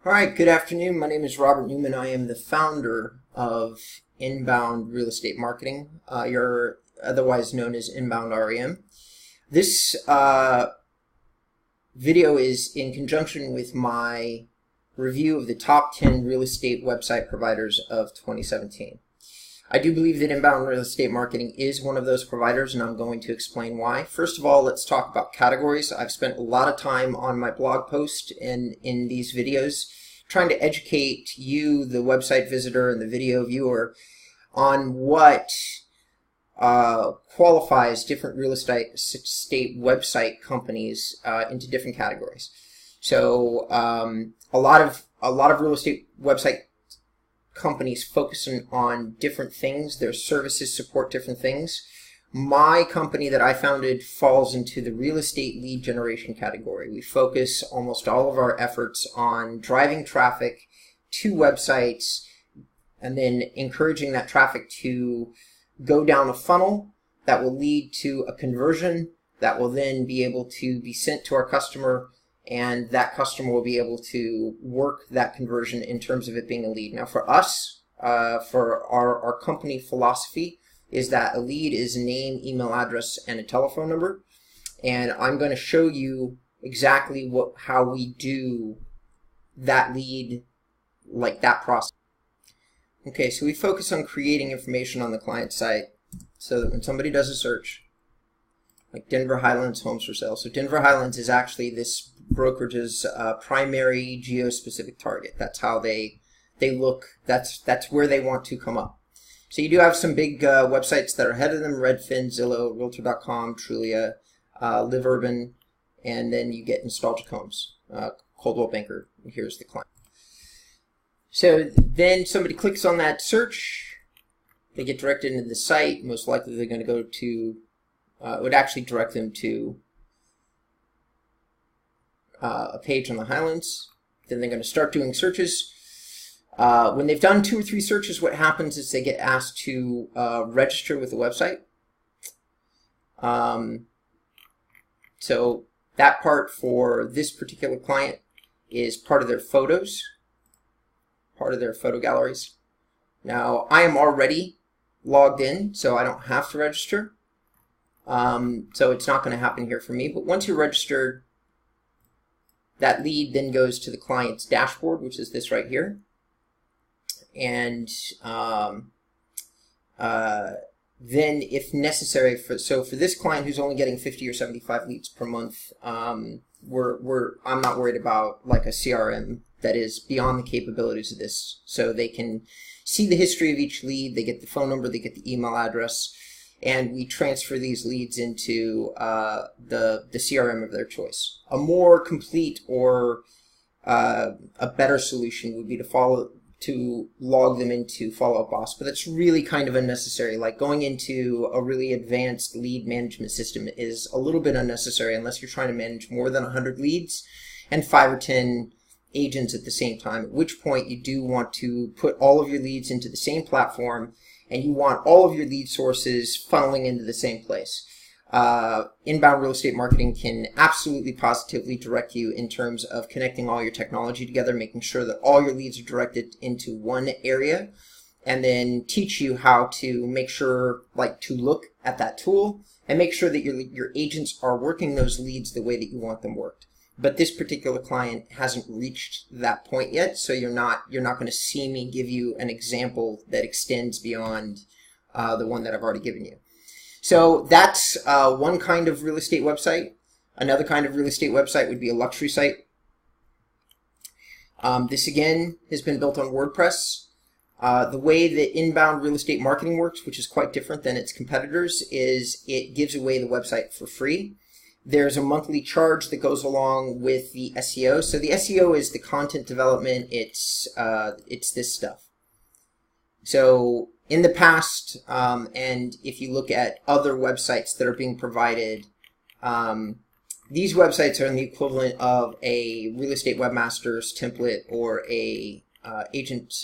All right, good afternoon. My name is Robert Newman. I am the founder of Inbound Real Estate Marketing. You're otherwise known as InboundREM. This video is in conjunction with my review of the top 10 real estate website providers of 2017. I do believe that Inbound Real Estate Marketing is one of those providers, and I'm going to explain why. First of all, let's talk about categories. I've spent a lot of time on my blog post and in these videos trying to educate you, the website visitor and the video viewer, on what qualifies different real estate website companies into different categories. So a lot of real estate website companies focusing on different things. Their services support different things. My company that I founded falls into the real estate lead generation category. We focus almost all of our efforts on driving traffic to websites and then encouraging that traffic to go down a funnel that will lead to a conversion that will then be able to be sent to our customer, and that customer will be able to work that conversion in terms of it being a lead. Now for us, for our company philosophy is that a lead is a name, email address, and a telephone number. And I'm going to show you exactly how we do that lead, like that process. Okay, so we focus on creating information on the client site so that when somebody does a search, like Denver Highlands homes for sale. So Denver Highlands is actually this brokerage's primary geo-specific target. That's how they look. That's where they want to come up. So you do have some big websites that are ahead of them: Redfin, Zillow, Realtor.com, Trulia, Live Urban, and then you get Nostalgic Homes, Coldwell Banker. Here's the client. So then somebody clicks on that search, they get directed into the site. Most likely they're going to go to it would actually direct them to a page on the Highlands. Then they're going to start doing searches. When they've done 2 or 3 searches, what happens is they get asked to register with the website. So that part for this particular client is part of their photos, part of their photo galleries. Now I am already logged in, so I don't have to register. So it's not going to happen here for me. But once you're registered, that lead then goes to the client's dashboard, which is this right here. And then if necessary, for this client who's only getting 50 or 75 leads per month, I'm not worried about like a CRM that is beyond the capabilities of this. So they can see the history of each lead, they get the phone number, they get the email address, and we transfer these leads into the CRM of their choice. A more complete or a better solution would be to log them into Follow Up Boss, but that's really kind of unnecessary. Like going into a really advanced lead management system is a little bit unnecessary unless you're trying to manage more than 100 leads and 5 or 10 agents at the same time, at which point you do want to put all of your leads into the same platform, and you want all of your lead sources funneling into the same place. Inbound Real Estate Marketing can absolutely positively direct you in terms of connecting all your technology together, making sure that all your leads are directed into one area, and then teach you how to make sure, like, to look at that tool and make sure that your agents are working those leads the way that you want them worked. But this particular client hasn't reached that point yet, so you're not going to see me give you an example that extends beyond the one that I've already given you. So that's one kind of real estate website. Another kind of real estate website would be a luxury site. This again has been built on WordPress. The way that Inbound Real Estate Marketing works, which is quite different than its competitors, is it gives away the website for free. There's a monthly charge that goes along with the SEO. So the SEO is the content development. It's this stuff. So in the past, and if you look at other websites that are being provided, these websites are in the equivalent of a real estate webmaster's template or a agent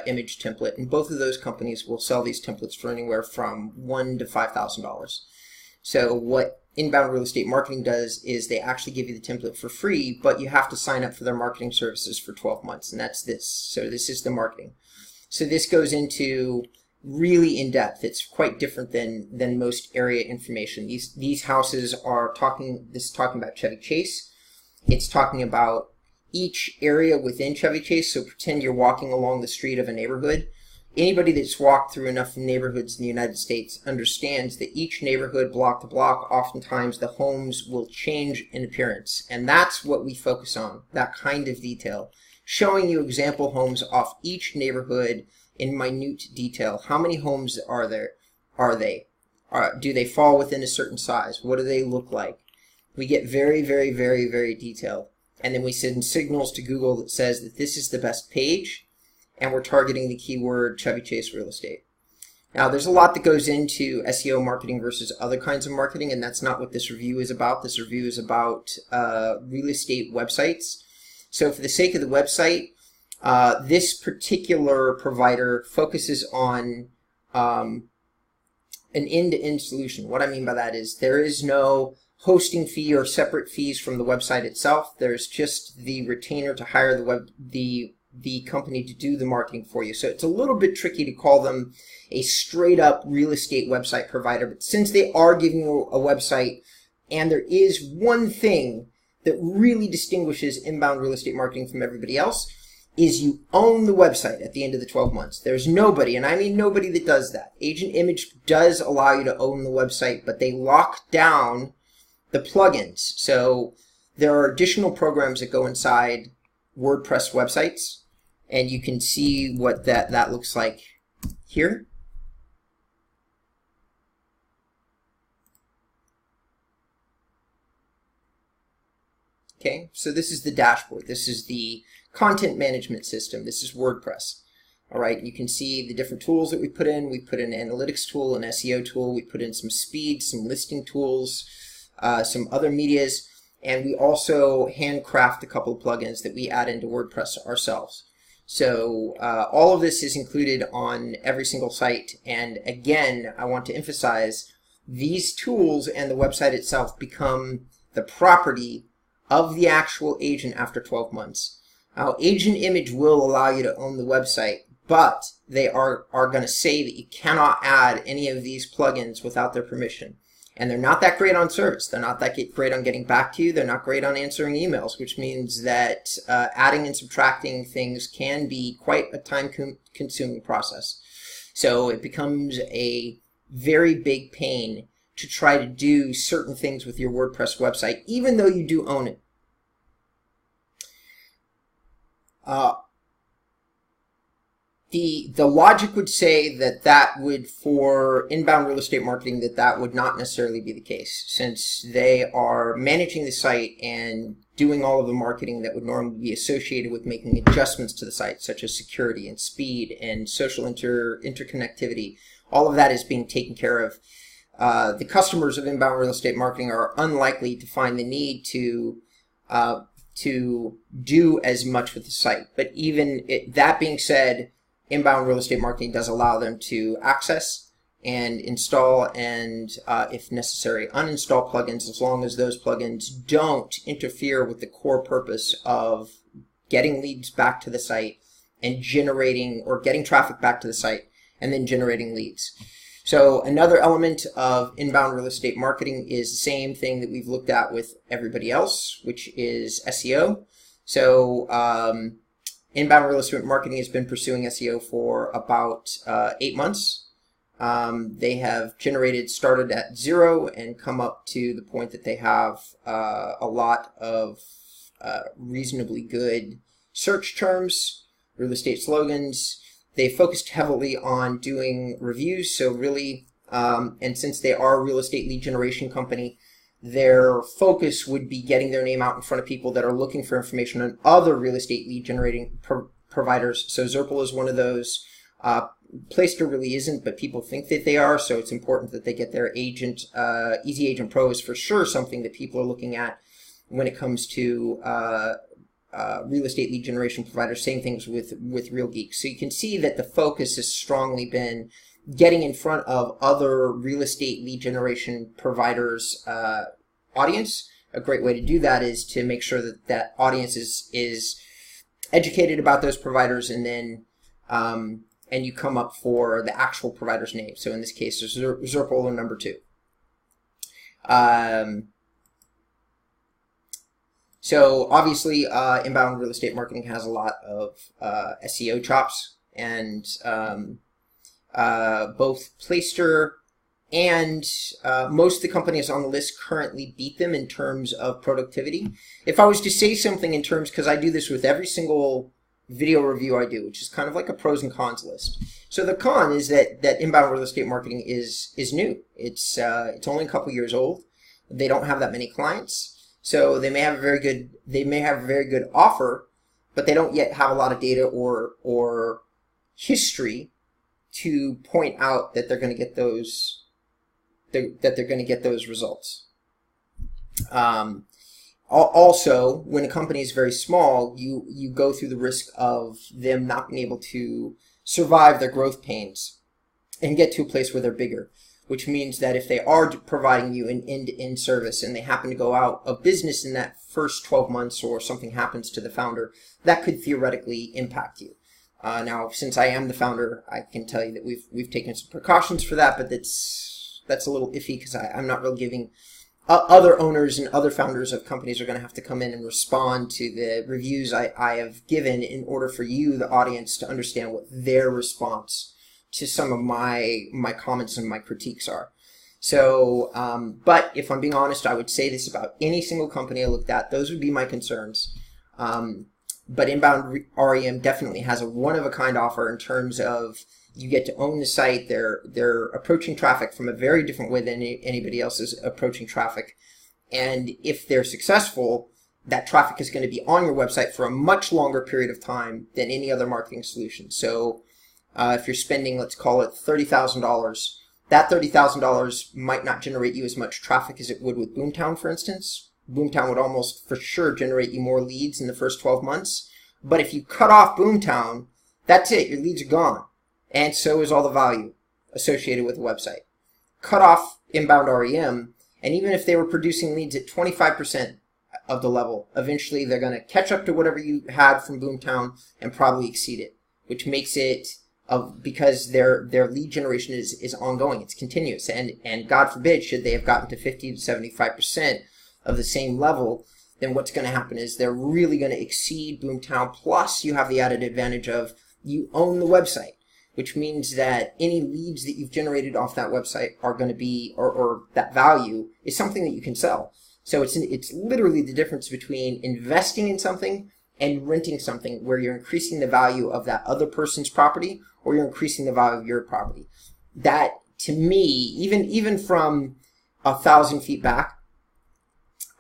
image template, and both of those companies will sell these templates for anywhere from $1,000 to $5,000. So what Inbound Real Estate Marketing does is they actually give you the template for free, but you have to sign up for their marketing services for 12 months, and that's this. So this is the marketing. So this goes into really in depth. It's quite different than most area information. These houses are talking about Chevy Chase. It's talking about each area within Chevy Chase. So pretend you're walking along the street of a neighborhood. Anybody that's walked through enough neighborhoods in the United States understands that each neighborhood, block to block, oftentimes the homes will change in appearance. And that's what we focus on, that kind of detail. Showing you example homes off each neighborhood in minute detail. How many homes are there? Do they fall within a certain size? What do they look like? We get very, very, very, very detailed. And then we send signals to Google that says that this is the best page, and we're targeting the keyword Chevy Chase real estate. Now, there's a lot that goes into SEO marketing versus other kinds of marketing, and that's not what this review is about. This review is about real estate websites. So for the sake of the website, this particular provider focuses on an end-to-end solution. What I mean by that is there is no hosting fee or separate fees from the website itself. There's just the retainer to hire the company to do the marketing for you. So it's a little bit tricky to call them a straight up real estate website provider, but since they are giving you a website, and there is one thing that really distinguishes inbound real estate marketing from everybody else, is you own the website at the end of the 12 months. There's nobody, and I mean nobody, that does that. Agent Image does allow you to own the website, but they lock down the plugins. So there are additional programs that go inside WordPress websites, and you can see what that looks like here. Okay, so this is the dashboard. This is the content management system. This is WordPress. All right, you can see the different tools that we put in. We put in an analytics tool, an SEO tool. We put in some speed, some listing tools, some other medias, and we also handcraft a couple of plugins that we add into WordPress ourselves. So all of this is included on every single site. And again, I want to emphasize these tools and the website itself become the property of the actual agent after 12 months. Now, Agent Image will allow you to own the website, but they are going to say that you cannot add any of these plugins without their permission. And they're not that great on service. They're not that great on getting back to you. They're not great on answering emails, which means that adding and subtracting things can be quite a time-consuming process. So it becomes a very big pain to try to do certain things with your WordPress website, even though you do own it. The logic would say that would, for inbound real estate marketing, that would not necessarily be the case, since they are managing the site and doing all of the marketing that would normally be associated with making adjustments to the site, such as security and speed and social interconnectivity. All of that is being taken care of. The customers of inbound real estate marketing are unlikely to find the need to do as much with the site. But even that being said, inbound real estate marketing does allow them to access and install and, if necessary, uninstall plugins, as long as those plugins don't interfere with the core purpose of getting leads back to the site and generating or getting traffic back to the site and then generating leads. So another element of inbound real estate marketing is the same thing that we've looked at with everybody else, which is SEO. So inbound real estate marketing has been pursuing SEO for about 8 months. They have started at 0 and come up to the point that they have a lot of reasonably good search terms, real estate slogans. They focused heavily on doing reviews, so really, and since they are a real estate lead generation company, their focus would be getting their name out in front of people that are looking for information on other real estate lead generating providers. So Zerpal is one of those. Playster really isn't, but people think that they are, so it's important that they get their agent. Easy Agent Pro is for sure something that people are looking at when it comes to real estate lead generation providers, same things with Real Geeks. So you can see that the focus has strongly been getting in front of other real estate lead generation providers' audience. A great way to do that is to make sure that that audience is educated about those providers, and then and you come up for the actual provider's name. So in this case, there's Zerpolar number 2. So obviously, inbound real estate marketing has a lot of SEO chops, and both Playster and most of the companies on the list currently beat them in terms of productivity. If I was to say something in terms, because I do this with every single video review I do, which is kind of like a pros and cons list. So the con is that inbound real estate marketing is new. It's only a couple years old. They don't have that many clients. So they may have a very good offer, but they don't yet have a lot of data or history to point out that they're going to get those results. Also, when a company is very small, you go through the risk of them not being able to survive their growth pains and get to a place where they're bigger, which means that if they are providing you an end-to-end service and they happen to go out of business in that first 12 months, or something happens to the founder, that could theoretically impact you. Now, since I am the founder, I can tell you that we've taken some precautions for that, but that's a little iffy, because I'm not really giving other owners and other founders of companies are going to have to come in and respond to the reviews I have given in order for you, the audience, to understand what their response to some of my comments and my critiques are. So, but if I'm being honest, I would say this about any single company I looked at. Those would be my concerns. But InboundREM definitely has a one-of-a-kind offer in terms of you get to own the site. They're approaching traffic from a very different way than anybody else is approaching traffic. And if they're successful, that traffic is going to be on your website for a much longer period of time than any other marketing solution. So if you're spending, let's call it $30,000, that $30,000 might not generate you as much traffic as it would with Boomtown, for instance. Boomtown would almost for sure generate you more leads in the first 12 months. But if you cut off Boomtown, that's it. Your leads are gone. And so is all the value associated with the website. Cut off InboundREM, and even if they were producing leads at 25% of the level, eventually they're going to catch up to whatever you had from Boomtown and probably exceed it, which makes it, because their lead generation is ongoing. It's continuous. And God forbid, should they have gotten to 50 to 75% of the same level, then what's going to happen is they're really going to exceed Boomtown. Plus, you have the added advantage of you own the website, which means that any leads that you've generated off that website are going to be, or that value is something that you can sell. So it's literally the difference between investing in something and renting something, where you're increasing the value of that other person's property, or you're increasing the value of your property. That, to me, even from 1,000 feet back,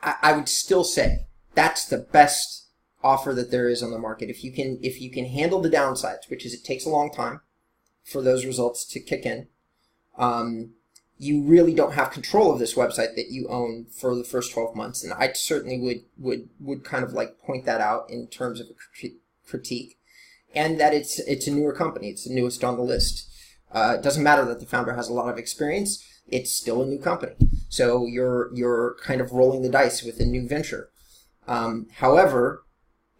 I would still say that's the best offer that there is on the market. If you can handle the downsides, which is it takes a long time for those results to kick in, you really don't have control of this website that you own for the first 12 months. And I certainly would kind of like point that out in terms of a critique, and that it's a newer company. It's the newest on the list. It doesn't matter that the founder has a lot of experience. It's still a new company. So you're kind of rolling the dice with a new venture. However,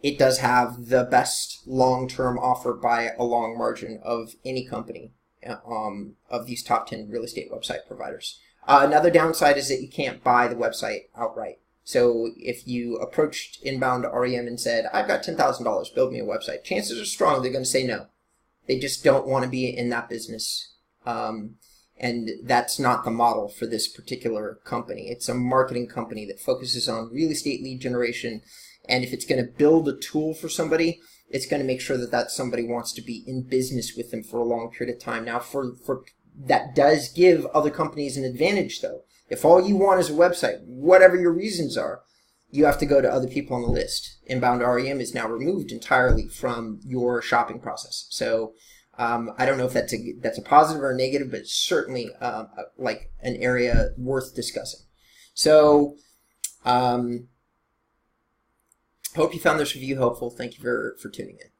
it does have the best long-term offer by a long margin of any company of these top 10 real estate website providers. Another downside is that you can't buy the website outright. So if you approached InboundREM and said, I've got $10,000, build me a website, chances are strong they're going to say no. They just don't want to be in that business. And that's not the model for this particular company. It's a marketing company that focuses on real estate lead generation. And if it's going to build a tool for somebody, it's going to make sure that somebody wants to be in business with them for a long period of time. Now, for that does give other companies an advantage, though. If all you want is a website, whatever your reasons are, you have to go to other people on the list. InboundREM is now removed entirely from your shopping process. So I don't know if that's a positive or a negative, but it's certainly like an area worth discussing. So Hope you found this review helpful. Thank you for tuning in.